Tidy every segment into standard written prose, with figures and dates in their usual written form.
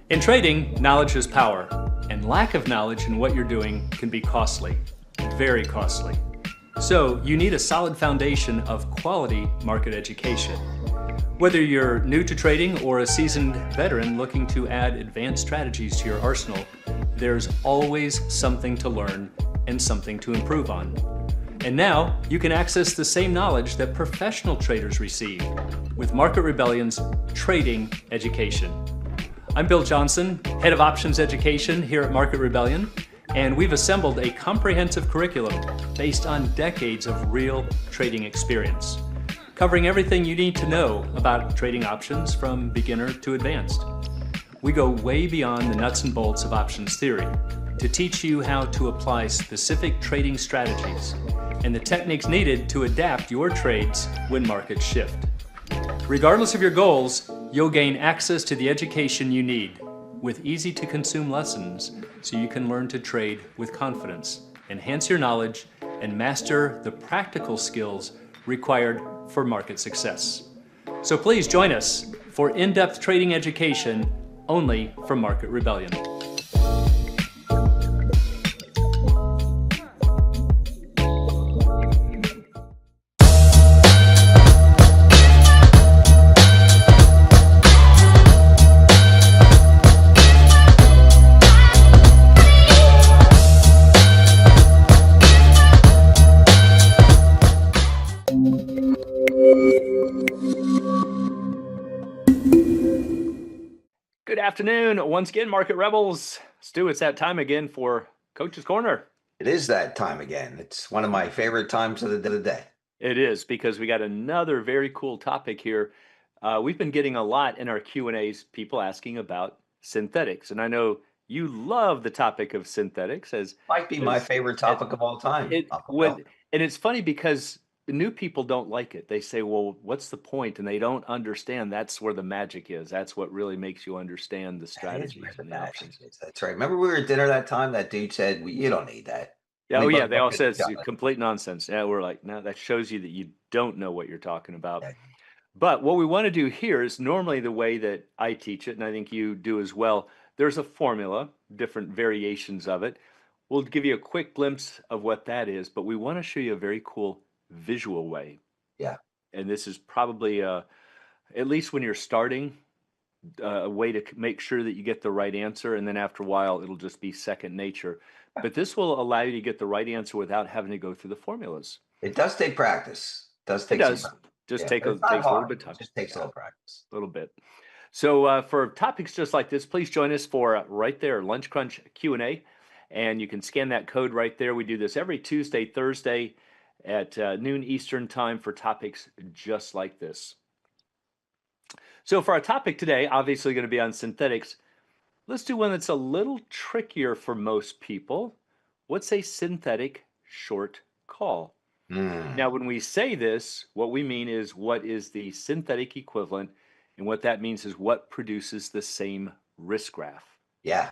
In trading, knowledge is power, and lack of knowledge in what you're doing can be costly, very costly. So you need a solid foundation of quality market education. Whether you're new to trading or a seasoned veteran looking to add advanced strategies to your arsenal, there's always something to learn and something to improve on. And now you can access the same knowledge that professional traders receive with Market Rebellion's Trading Education. I'm Bill Johnson, Head of Options Education here at Market Rebellion, and we've assembled a comprehensive curriculum based on decades of real trading experience, covering everything you need to know about trading options from beginner to advanced. We go way beyond the nuts and bolts of options theory to teach you how to apply specific trading strategies and the techniques needed to adapt your trades when markets shift. Regardless of your goals, you'll gain access to the education you need with easy-to-consume lessons so you can learn to trade with confidence, enhance your knowledge, and master the practical skills required for market success. So please join us for in-depth trading education only from Market Rebellion. Good afternoon, once again, Market Rebels. Stu, it's that time again for Coach's Corner. It is that time again. It's one of my favorite times of the day. It is, because we got another very cool topic here. We've been getting a lot in our Q&As, people asking about synthetics. And I know you love the topic of synthetics. Might be my favorite topic of all time. And it's funny because new people don't like it. They say, well, what's the point? And they don't understand that's where the magic is. That's what really makes you understand the strategies and the options. That's right. Remember we were at dinner that time? That dude said, you don't need that. Yeah, yeah, they all said it's complete nonsense. Yeah, we're like, no, that shows you that you don't know what you're talking about. Yeah. But what we want to do here is normally the way that I teach it, and I think you do as well, there's a formula, different variations of it. We'll give you a quick glimpse of what that is, but we want to show you a very cool visual way. Yeah. And this is probably, at least when you're starting, a way to make sure that you get the right answer. And then after a while, it'll just be second nature. But this will allow you to get the right answer without having to go through the formulas. It does take practice. It does take some time. Just takes a little bit of time. It just takes a little practice. A little bit. So for topics just like this, please join us for right there, Lunch Crunch Q&A. And you can scan that code right there. We do this every Tuesday, Thursday at noon Eastern time for topics just like this. So for our topic today, obviously going to be on synthetics. Let's do one that's a little trickier for most people. What's a synthetic short call? Now, when we say this, what we mean is what is the synthetic equivalent, and what that means is what produces the same risk graph. Yeah.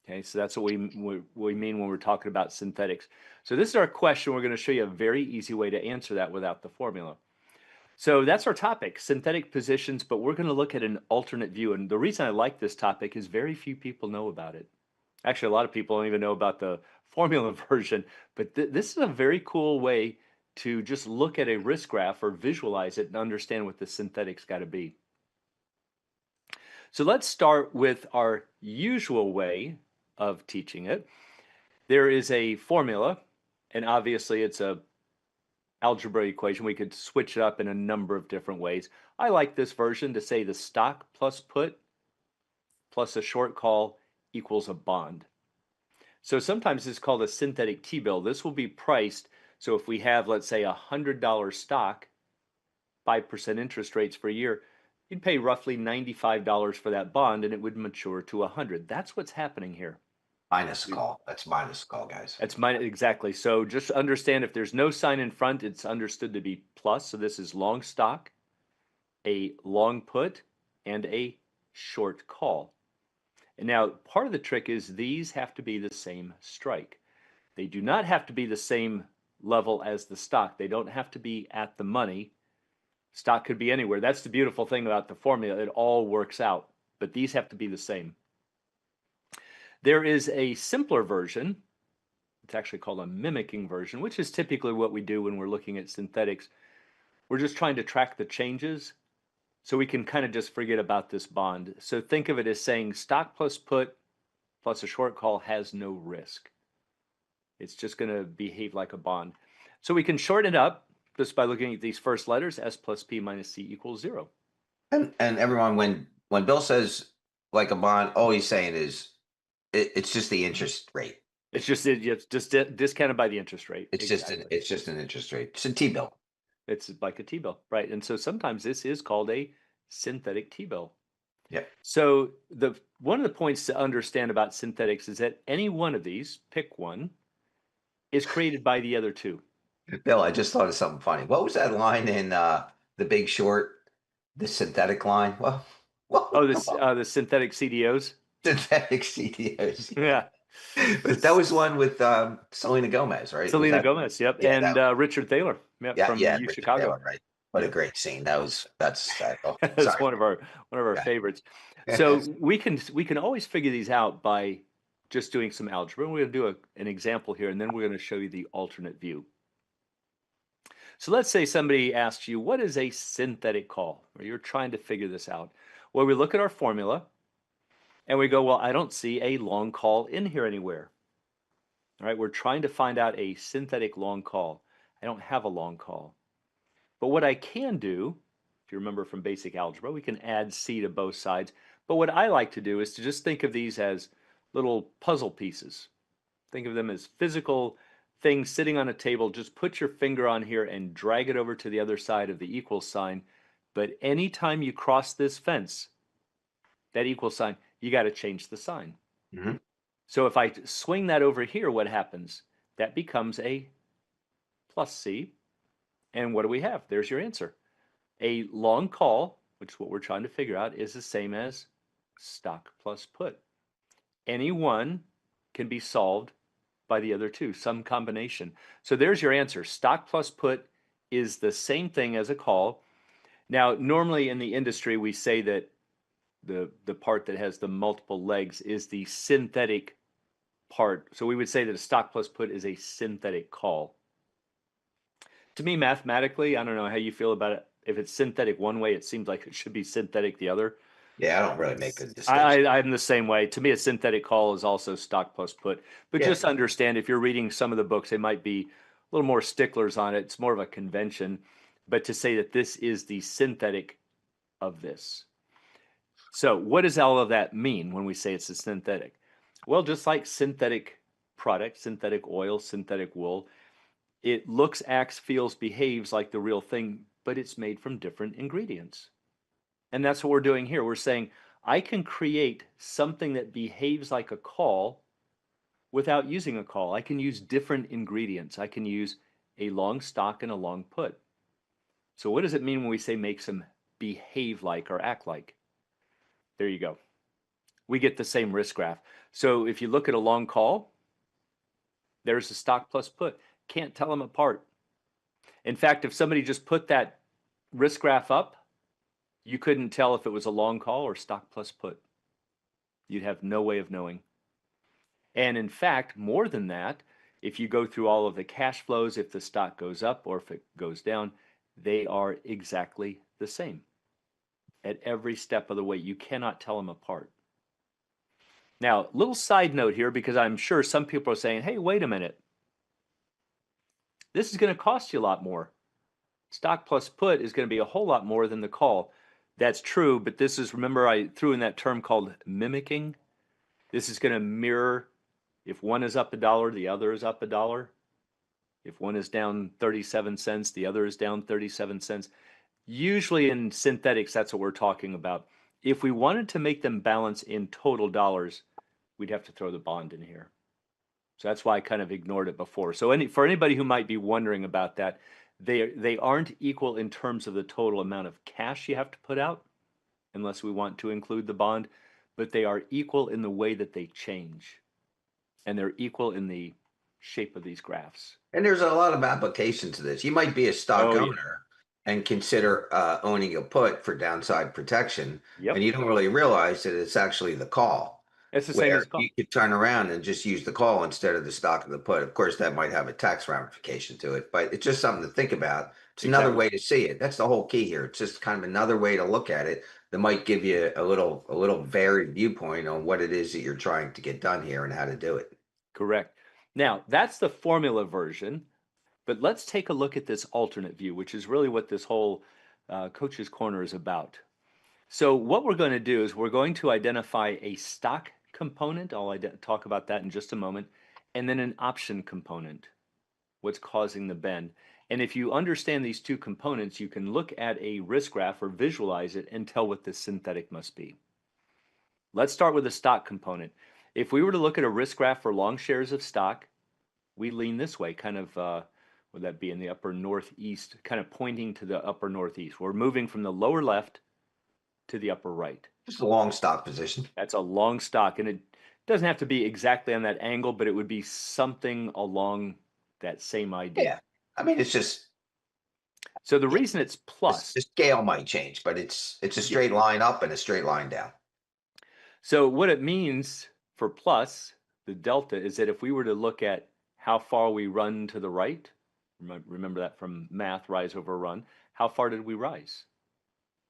Okay, so that's what we mean when we're talking about synthetics. So this is our question. We're going to show you a very easy way to answer that without the formula. So that's our topic, synthetic positions, but we're going to look at an alternate view. And the reason I like this topic is very few people know about it. Actually, a lot of people don't even know about the formula version, but this is a very cool way to just look at a risk graph or visualize it and understand what the synthetic's got to be. So let's start with our usual way of teaching it. There is a formula, and obviously it's a algebra equation. We could switch it up in a number of different ways. I like this version to say the stock plus put plus a short call equals a bond. So sometimes it's called a synthetic T-bill. This will be priced. So if we have, let's say, $100 stock, 5% interest rates for a year, you'd pay roughly $95 for that bond, and it would mature to 100. That's what's happening here. Minus call. That's minus call, guys. That's exactly. So just understand if there's no sign in front, it's understood to be plus. So this is long stock, a long put, and a short call. And now part of the trick is these have to be the same strike. They do not have to be the same level as the stock. They don't have to be at the money. Stock could be anywhere. That's the beautiful thing about the formula. It all works out, but these have to be the same. There is a simpler version. It's actually called a mimicking version, which is typically what we do when we're looking at synthetics. We're just trying to track the changes so we can kind of just forget about this bond. So think of it as saying stock plus put plus a short call has no risk. It's just going to behave like a bond. So we can shorten it up just by looking at these first letters, S plus P minus C equals 0. And everyone, when Bill says like a bond, all he's saying is it's just the interest rate. It's just discounted by the interest rate. It's Exactly. it's just an interest rate. It's a T-bill. It's like a T-bill, right? And so sometimes this is called a synthetic T-bill. Yep. So one of the points to understand about synthetics is that any one of these, pick one, is created by the other two. Bill, I just thought of something funny. What was that line in The Big Short? The synthetic line? Well, Oh, the synthetic CDOs. synthetic CDOs. Yeah, But that was one with Selena Gomez, right? Was Selena that? Gomez. Yep, Yeah, and Richard Thaler. Yep, yeah, from yeah. U Richard Chicago. Taylor, right? What a Yep. great scene. That's that. Oh, That's sorry. one of our favorites. So we can always figure these out by just doing some algebra. We're going to do an example here, and then we're going to show you the alternate view. So let's say somebody asks you, what is a synthetic call? Or you're trying to figure this out. Well, we look at our formula and we go, well, I don't see a long call in here anywhere. All right, we're trying to find out a synthetic long call. I don't have a long call. But what I can do, if you remember from basic algebra, we can add C to both sides. But what I like to do is to just think of these as little puzzle pieces. Think of them as physical things sitting on a table. Just put your finger on here and drag it over to the other side of the equal sign. But anytime you cross this fence, that equal sign, you got to change the sign. Mhm. So if I swing that over here, what happens? That becomes a plus C. And what do we have? There's your answer. A long call, which is what we're trying to figure out, is the same as stock plus put. Any one can be solved by the other two, some combination. So there's your answer. Stock plus put is the same thing as a call. Now, normally in the industry, we say that the part that has the multiple legs is the synthetic part. So we would say that a stock plus put is a synthetic call. To me, mathematically, I don't know how you feel about it. If it's synthetic one way, it seems like it should be synthetic the other. Yeah, I don't really make a distinction. I'm the same way. To me, a synthetic call is also stock plus put. But Yeah. just understand, if you're reading some of the books, they might be a little more sticklers on it. It's more of a convention. But to say that this is the synthetic of this. So what does all of that mean when we say it's a synthetic? Well, just like synthetic product, synthetic oil, synthetic wool, it looks, acts, feels, behaves like the real thing, but it's made from different ingredients. And that's what we're doing here. We're saying, I can create something that behaves like a call without using a call. I can use different ingredients. I can use a long stock and a long put. So what does it mean when we say make some behave like or act like? There you go. We get the same risk graph. So if you look at a long call, there's the stock plus put. Can't tell them apart. In fact, if somebody just put that risk graph up, you couldn't tell if it was a long call or stock plus put. You'd have no way of knowing. And in fact, more than that, if you go through all of the cash flows, if the stock goes up or if it goes down, they are exactly the same. At every step of the way, you cannot tell them apart. Now, little side note here, because I'm sure some people are saying, hey, wait a minute. This is going to cost you a lot more. Stock plus put is going to be a whole lot more than the call. That's true, but this is, remember I threw in that term called mimicking? This is going to mirror, if one is up $1, the other is up $1. If one is down 37 cents, the other is down 37 cents. Usually in synthetics, that's what we're talking about. If we wanted to make them balance in total dollars, we'd have to throw the bond in here. So that's why I kind of ignored it before. So for anybody who might be wondering about that, they aren't equal in terms of the total amount of cash you have to put out, unless we want to include the bond, but they are equal in the way that they change. And they're equal in the shape of these graphs. And there's a lot of application to this. You might be a stock Oh, yeah. owner and consider owning a put for downside protection, Yep. and you don't really realize that it's actually the call. It's the same where as a you call. could turn around and just use the call instead of the stock of the put. Of course, that might have a tax ramification to it, but it's just something to think about. It's another Exactly. way to see it. That's the whole key here. It's just kind of another way to look at it that might give you a little varied viewpoint on what it is that you're trying to get done here and how to do it. Correct. Now, that's the formula version, but let's take a look at this alternate view, which is really what this whole Coach's Corner is about. So what we're going to do is we're going to identify a stock component. I'll talk about that in just a moment, and then an option component, what's causing the bend. And if you understand these two components, you can look at a risk graph or visualize it and tell what the synthetic must be. Let's start with the stock component. If we were to look at a risk graph for long shares of stock, we lean this way, kind of, would that be in the upper northeast, kind of pointing to the upper northeast. We're moving from the lower left to the upper right. Just a long stock position. That's a long stock, and it doesn't have to be exactly on that angle, but it would be something along that same idea. Yeah. I mean, it's just So the reason it's the plus, scale might change, but it's a yeah. straight line up and a straight line down. So what it means for plus, the delta, is that if we were to look at how far we run to the right, remember that from math, rise over run, how far did we rise?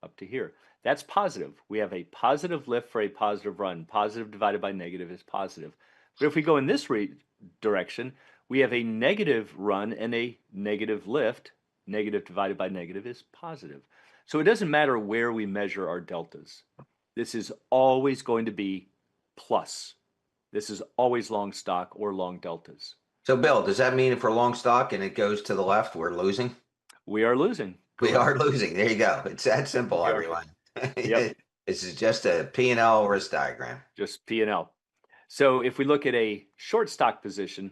Up to here. That's positive. We have a positive lift for a positive run. Positive divided by negative is positive. But if we go in this direction, we have a negative run and a negative lift. Negative divided by negative is positive. So it doesn't matter where we measure our deltas. This is always going to be plus. This is always long stock or long deltas. So, Bill, does that mean if we're long stock and it goes to the left, we're losing? We are losing. We Correct. are losing. There you go. It's that simple, We are. everyone. Yep. This is just a P&L risk diagram. Just P&L. So if we look at a short stock position,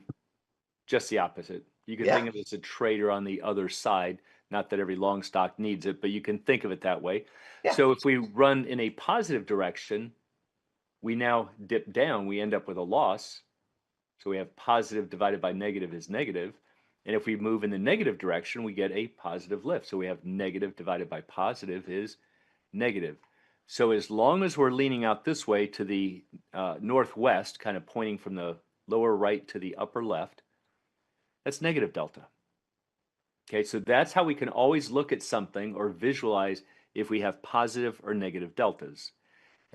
just the opposite. You can think Yeah. of it as a trader on the other side. Not that every long stock needs it, but you can think of it that way. Yeah. So if we run in a positive direction, we now dip down. We end up with a loss. So we have positive divided by negative is negative. And if we move in the negative direction, we get a positive lift. So we have negative divided by positive is negative. So as long as we're leaning out this way to the northwest, kind of pointing from the lower right to the upper left, that's negative delta. Okay, so that's how we can always look at something or visualize if we have positive or negative deltas.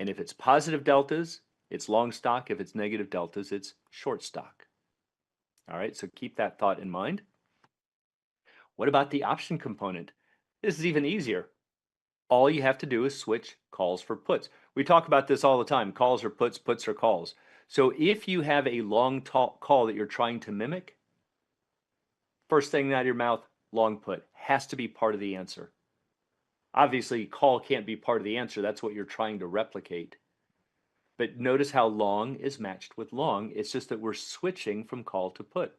And if it's positive deltas, it's long stock. If it's negative deltas, it's short stock. All right, so keep that thought in mind. What about the option component? This is even easier. All you have to do is switch calls for puts. We talk about this all the time. Calls are puts, puts are calls. So if you have a long call that you're trying to mimic, first thing out of your mouth, long put, has to be part of the answer. Obviously, call can't be part of the answer. That's what you're trying to replicate. But notice how long is matched with long. It's just that we're switching from call to put.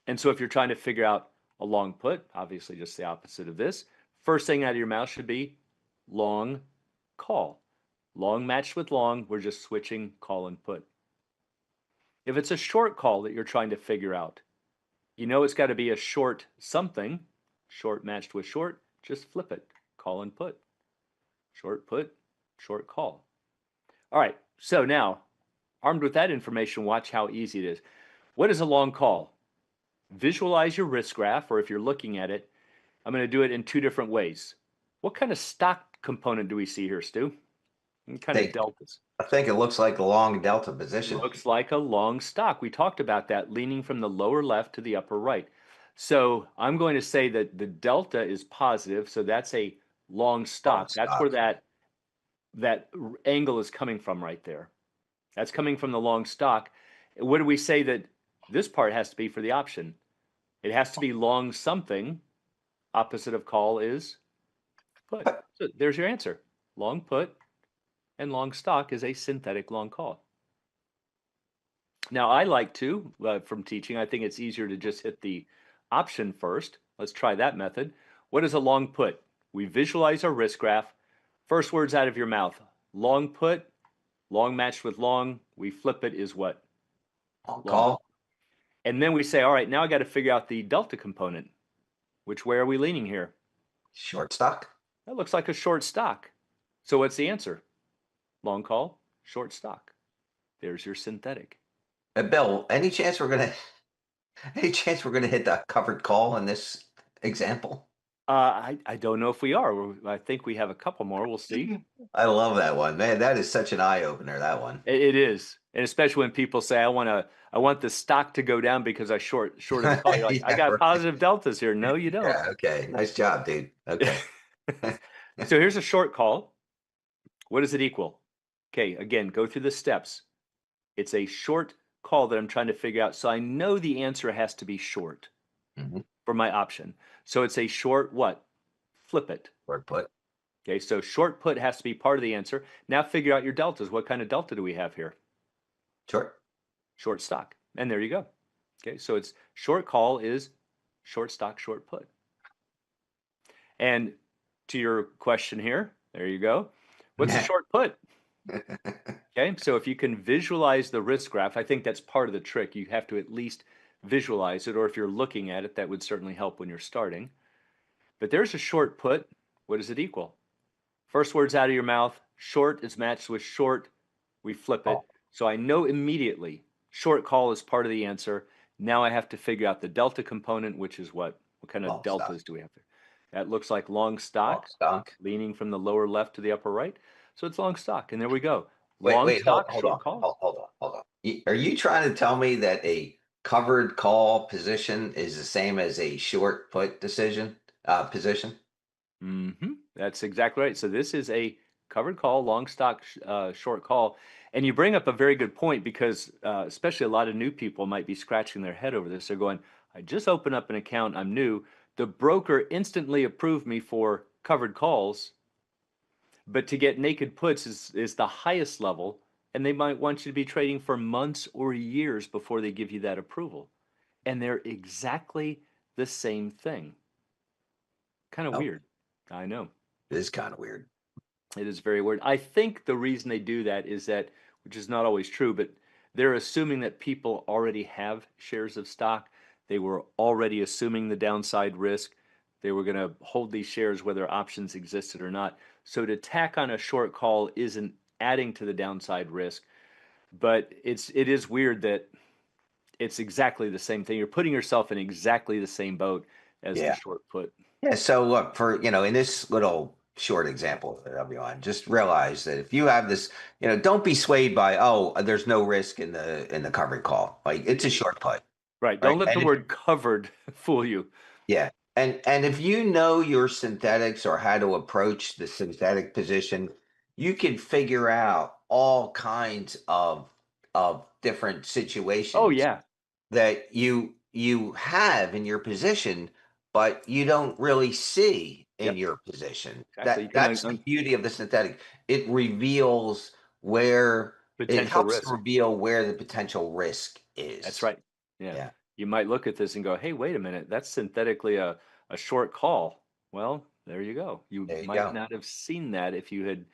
And so if you're trying to figure out a long put, obviously just the opposite of this, first thing out of your mouth should be long call. Long matched with long, we're just switching call and put. If it's a short call that you're trying to figure out, you know it's got to be a short something, short matched with short, just flip it, call and put. Short put, short call. All right, so now, armed with that information, watch how easy it is. What is a long call? Visualize your risk graph, or if you're looking at it, I'm going to do it in two different ways. What kind of stock component do we see here, Stu? What kind of deltas? I think it looks like a long delta position. Looks like a long stock. We talked about that, leaning from the lower left to the upper right. So I'm going to say that the delta is positive, so that's a long stock. That's where that angle is coming from right there. That's coming from the long stock. What do we say that this part has to be for the option? It has to be long something. Opposite of call is put. So there's your answer. Long put and long stock is a synthetic long call. Now I like to, from teaching, I think it's easier to just hit the option first. Let's try that method. What is a long put? We visualize our risk graph. First words out of your mouth. Long put, long matched with long. We flip it is what? Long Long. call. And then we say, all right, now I got to figure out the delta component. Which way are we leaning here? Short stock. That looks like a short stock. So what's the answer? Long call, short stock. There's your synthetic. Bill, any chance we're gonna any chance we're gonna hit the covered call in this example? I don't know if we are. I think we have a couple more. We'll see. I love that one, man. That is such an eye opener. That one. It is, and especially when people say, I want the stock to go down because I shorted the call." You're like, "I Yeah, got right. positive deltas here." No, you don't. Yeah. Okay. Nice job, dude. Okay. So here's a short call. What does it equal? Okay, again, go through the steps. It's a short call that I'm trying to figure out. So I know the answer has to be short Mhm. for my option. So it's a short what? Flip it. Word put. Okay, so short put has to be part of the answer. Now figure out your deltas. What kind of delta do we have here? Sure. Short stock. And there you go. Okay, so it's short call is short stock, short put. And to your question here, there you go. What's a short put? Okay, so if you can visualize the risk graph, I think that's part of the trick. You have to at least visualize it, or if you're looking at it, that would certainly help when you're starting. But there's a short put. What does it equal? First words out of your mouth, short is matched with short. We flip Oh, it. So I know immediately short call is part of the answer. Now I have to figure out the delta component, which is what? What kind of long stock. deltas do we have there? That looks like long Long stock, stock. leaning from the lower left to the upper right. So it's long stock. And there we go. Wait, Long wait, hold, stock, hold short on, call. hold on. Are you trying to tell me that a covered call position is the same as a short put position? That's exactly right. So this is a covered call, long stock, short call. And you bring up a very good point because especially a lot of new people might be scratching their head over this. They're going, I just opened up an account. I'm new. The broker instantly approved me for covered calls, but to get naked puts is the highest level. And they might want you to be trading for months or years before they give you that approval. And they're exactly the same thing. Kind of Oh, weird. I know. it is kind of weird. It is very weird. I think the reason they do that is that, which is not always true, but they're assuming that people already have shares of stock. They were already assuming the downside risk. They were going to hold these shares whether options existed or not. So to tack on a short call isn't adding to the downside risk, but it is weird that it's exactly the same thing. You're putting yourself in exactly the same boat as the Yeah. short put. Yeah. So look, for in this little short example that I'll be on, just realize that if you have this, don't be swayed by, oh, there's no risk in the covered call. Like it's a short put, Right. right? Don't let the And if word covered fool you. Yeah. And if you know your synthetics or how to approach the synthetic position, you can figure out all kinds of different Oh situations yeah. that you have in your position, but you don't really see in Yep. your position. Exactly. You That can that's the beauty of the synthetic. It reveals where it potential helps to risk. reveal where the potential risk That's is. right. Yeah. Yeah. You might look at this and go, hey, wait a minute, that's synthetically a short call. Well, there you go. You There you might go. not have seen that if you had,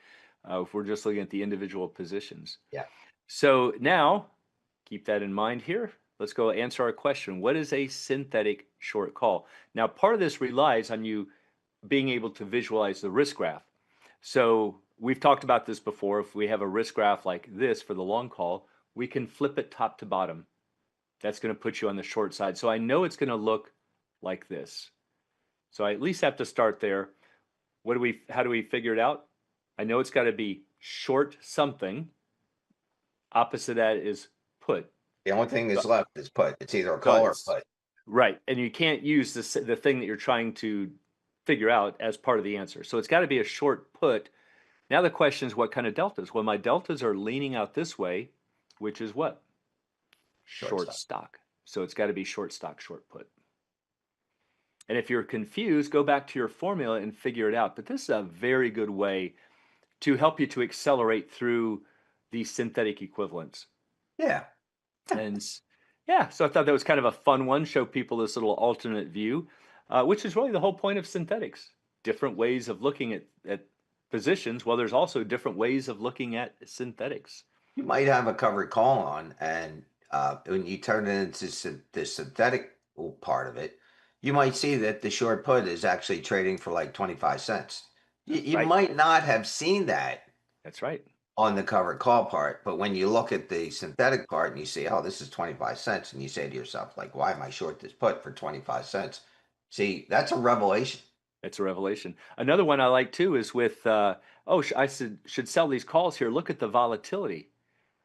if we're just looking at the individual positions. Yeah. So now keep that in mind here. Let's go answer our question. What is a synthetic short call? Now, part of this relies on you being able to visualize the risk graph. So we've talked about this before. If we have a risk graph like this for the long call, we can flip it top to bottom. That's going to put you on the short side. So I know it's going to look like this. So I at least have to start there. How do we figure it out? I know it's got to be short something. Opposite of that is put. The only thing So, that's left is put. It's either a so call or it's put. right. And you can't use the thing that you're trying to figure out as part of the answer. So it's got to be a short put. Now the question is what kind of deltas? Well, my deltas are leaning out this way, which is what? Short Shortstop. stock. So it's got to be short stock, short put. And if you're confused, go back to your formula and figure it out. But this is a very good way to help you to accelerate through these synthetic equivalents. Yeah. And yeah, so I thought that was kind of a fun one, show people this little alternate view, which is really the whole point of synthetics. Different ways of looking at positions. Well, there's also different ways of looking at synthetics. You might have a covered call on, and when you turn it into the synthetic part of it, you might see that the short put is actually trading for like 25 cents. You Right. might not have seen that That's right. on the covered call part. But when you look at the synthetic part and you see, oh, this is 25 cents, and you say to yourself, like, why am I short this put for 25 cents? See, that's a revelation. It's a revelation. Another one I like too is with, oh, I should sell these calls here. Look at the volatility.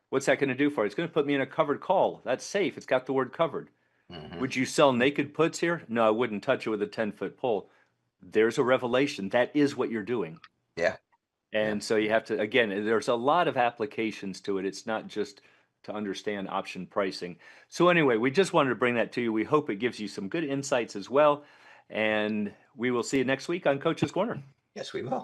What's that going to do for you? It's going to put me in a covered call. That's safe. It's got the word covered. Hmm. Would you sell naked puts here? No, I wouldn't touch it with a 10-foot pole. There's a revelation. That is what you're doing. Yeah. Yeah. And so you have to, again, there's a lot of applications to it. It's not just to understand option pricing. So anyway, we just wanted to bring that to you. We hope it gives you some good insights as well. And we will see you next week on Coach's Corner. Yes, we will.